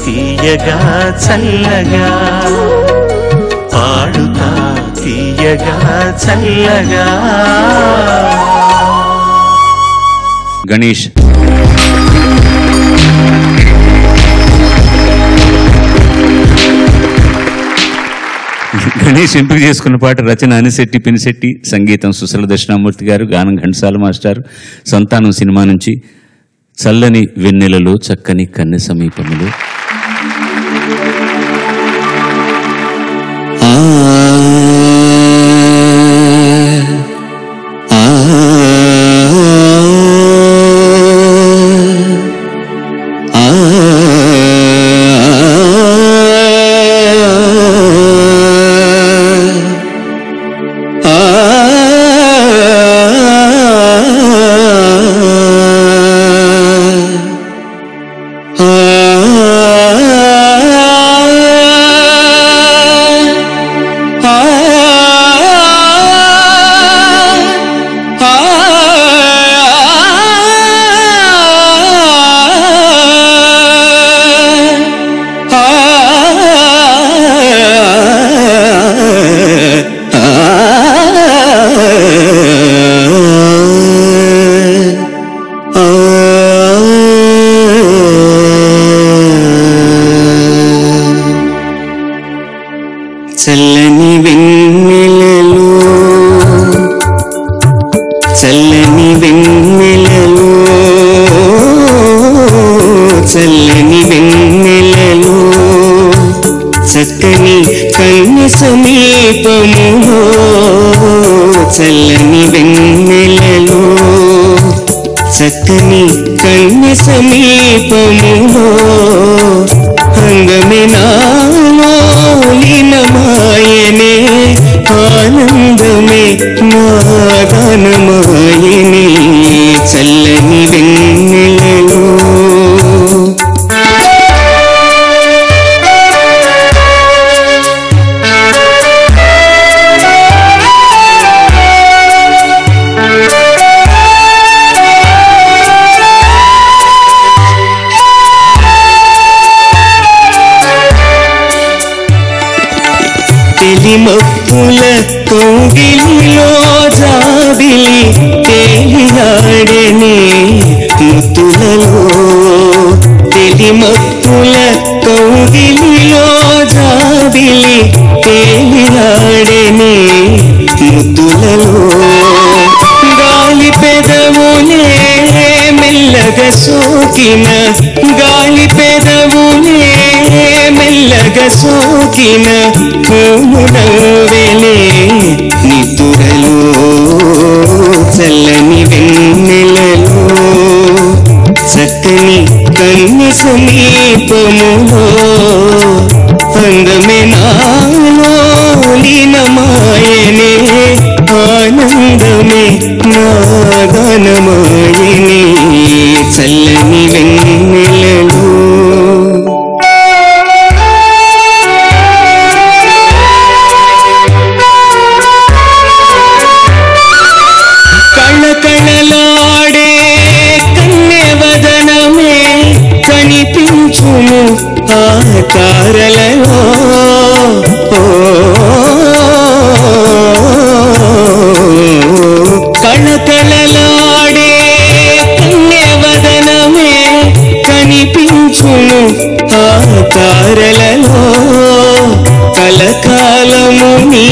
తీయగా చల్లగా పాడుతా తీయగా చల్లగా. గణేష్ గణేష్ ఎంపిక చేసుకున్న పాట రచన అనిశెట్టి పినిశెట్టి, సంగీతం సుశల దక్షిణామూర్తి గారు, గానం ఘంటసాల మాస్టర్. సంతానం సినిమా నుంచి చల్లని వెన్నెలలో చక్కని కన్నె సమీపములు. చల్లని వెన్నెలలో చల్లని వెన్నెలలో చల్లని వెన్నెలలో చక్కని కన్య సమీపములో చల్లని వెన్నెలలో చక్కని కన్య సమీపములో అందమే నాలో లీనమాయనే ఆనందమే నాగానమాయనే చల్లని వెన్నెలలో మప్పుల కౌగిలిలో జాబిలి తేలియాడనే ముత్తులలో తెలి మప్పుల కౌగిలిలో జాబిలి తేలియాడనే ముత్తులలో గాలి పెదవులే మెల్లగా సోకిన గాలి పెదవులే మెల్లగా సోకిన పూమునవ్వెలే నిదురలో చల్లని వెన్నెలలో చక్కని కన్య సమీపములో అందమే నాలో లీనమాయనే ఆనందమే నాగానమాయనే చల్లని వెన్నెలలో కళకళలాడే కన్యవదనమే కనిపించును ఆ తారలలో కళకళలాడే కన్యవదనమే కనిపించును ఆ తారలలో కలకాలము నీ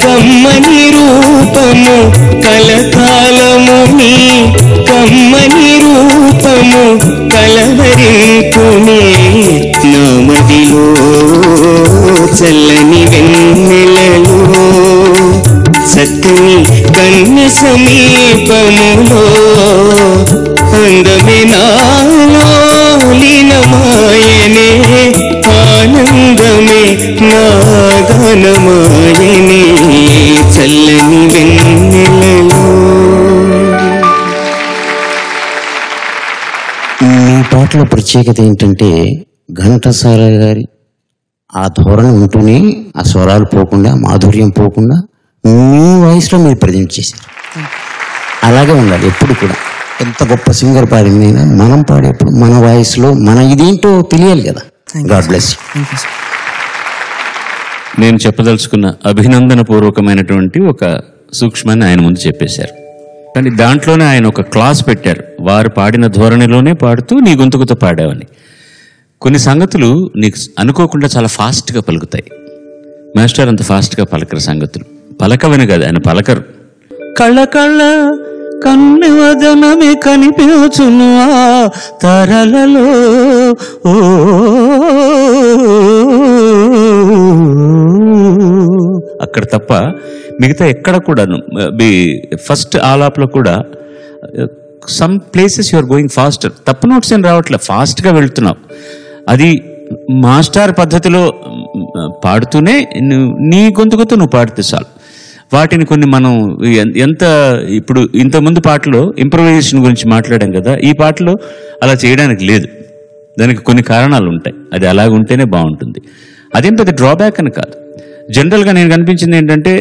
కమ్మని రూపము కలకాలము నీ కమ్మని రూపము కలవరింపునే నామదిలో చల్లని వెన్నెలలో చక్కని కన్య సమీపములో అందమే నాలో లీనమాయనే ఆనందమే నాగానమాయనే చల్లని వెన్నెలలో. మీ పాటలో ప్రత్యేకత ఏంటంటే ఘంటసాల గారి ఆ ధోరణి ఉంటూనే ఆ స్వరాలు పోకుండా మాధుర్యం పోకుండా మీ వాయిస్లో మీరు ప్రజెంట్ చేశారు. అలాగే ఉండాలి ఎప్పుడు కూడా. ఎంత గొప్ప సింగర్ పాడిందైనా మనం పాడేప్పుడు మన వాయిస్లో మన ఇదేంటో తెలియాలి కదా. God bless you. Thank you sir. నేను చెప్పదలుచుకున్న అభినందన పూర్వకమైనటువంటి ఒక సూక్ష్మాన్ని ఆయన ముందు చెప్పేశారు. కానీ దాంట్లోనే ఆయన ఒక క్లాస్ పెట్టారు. వారు పాడిన ధోరణిలోనే పాడుతూ నీ గొంతుకుతో పాడావని. కొన్ని సంగతులు నీకు అనుకోకుండా చాలా ఫాస్ట్గా పలుకుతాయి. మాస్టర్ అంత ఫాస్ట్గా పలకరు సంగతులు. పలకవని కాదు, ఆయన పలకరు. కళ్ళ కళ్ళ కన్ను వదనమే కనిపించును ఆ తరలలో ఓ అక్కడ తప్ప మిగతా ఎక్కడ కూడా ఫస్ట్ ఆలాప్లో కూడా some places you're going faster. తప్పు నోట్స్ ఏం రావట్లే, ఫాస్ట్గా వెళ్తున్నావు. అది మాస్టర్ పద్ధతిలో పాడుతూనే నీ గొంతుకుతో నువ్వు పాడితే చాలు. వాటిని కొన్ని మనం ఎంత ఇప్పుడు ఇంతకుముందు పాటలో ఇంప్రవైజేషన్ గురించి మాట్లాడాం కదా, ఈ పాటలో అలా చేయడానికి లేదు. దానికి కొన్ని కారణాలు ఉంటాయి. అది అలాగ ఉంటేనే బాగుంటుంది. అదేం పెద్ద డ్రాబ్యాక్ అని కాదు. జనరల్గా నేను కనిపించింది ఏంటంటే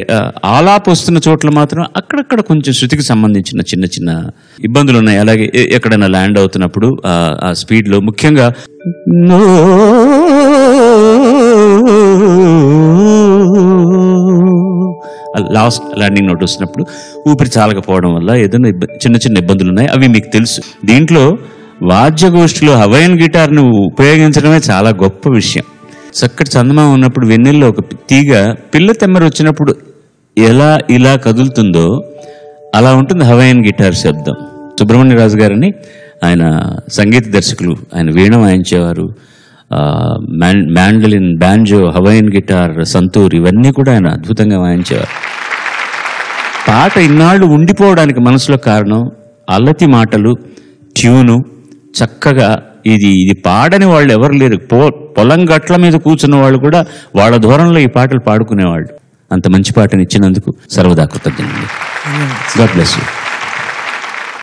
ఆలాప్ వస్తున్న చోట్ల మాత్రం అక్కడక్కడ కొంచెం శృతికి సంబంధించిన చిన్న చిన్న ఇబ్బందులు ఉన్నాయి. అలాగే ఎక్కడైనా ల్యాండ్ అవుతున్నప్పుడు ఆ స్పీడ్లో ముఖ్యంగా లాస్ట్ ల్యాండింగ్ నోట్ వస్తున్నప్పుడు ఊపిరి చాలకపోవడం వల్ల ఏదైనా చిన్న చిన్న ఇబ్బందులు ఉన్నాయి. అవి మీకు తెలుసు. దీంట్లో వాద్యగోష్ఠిలో హవైయన్ గిటార్ను ఉపయోగించడమే చాలా గొప్ప విషయం. చక్కటి చందమామ ఉన్నప్పుడు వెన్నెల్లో ఒక తీగ పిల్ల తెమ్మర వచ్చినప్పుడు ఎలా ఇలా కదులుతుందో అలా ఉంటుంది హవైయన్ గిటార్ శబ్దం. సుబ్రహ్మణ్యరాజు గారని ఆయన సంగీత దర్శకులు, ఆయన వీణ వాయించేవారు, మ్యాండలిన్, బ్యాంజో, హవైయన్ గిటార్, సంతూర్ ఇవన్నీ కూడా ఆయన అద్భుతంగా వాయించేవారు. పాట ఇన్నాళ్ళు ఉండిపోవడానికి మనసులో కారణం అల్లతి మాటలు, ట్యూను చక్కగా. ఇది పాడని వాళ్ళు ఎవరు లేరు. పొలం గట్ల మీద కూర్చున్న వాళ్ళు కూడా వాళ్ళ ధోరణిలో ఈ పాటలు పాడుకునేవాళ్ళు. అంత మంచి పాటను ఇచ్చినందుకు సర్వదా కృతజ్ఞతలు. God bless you.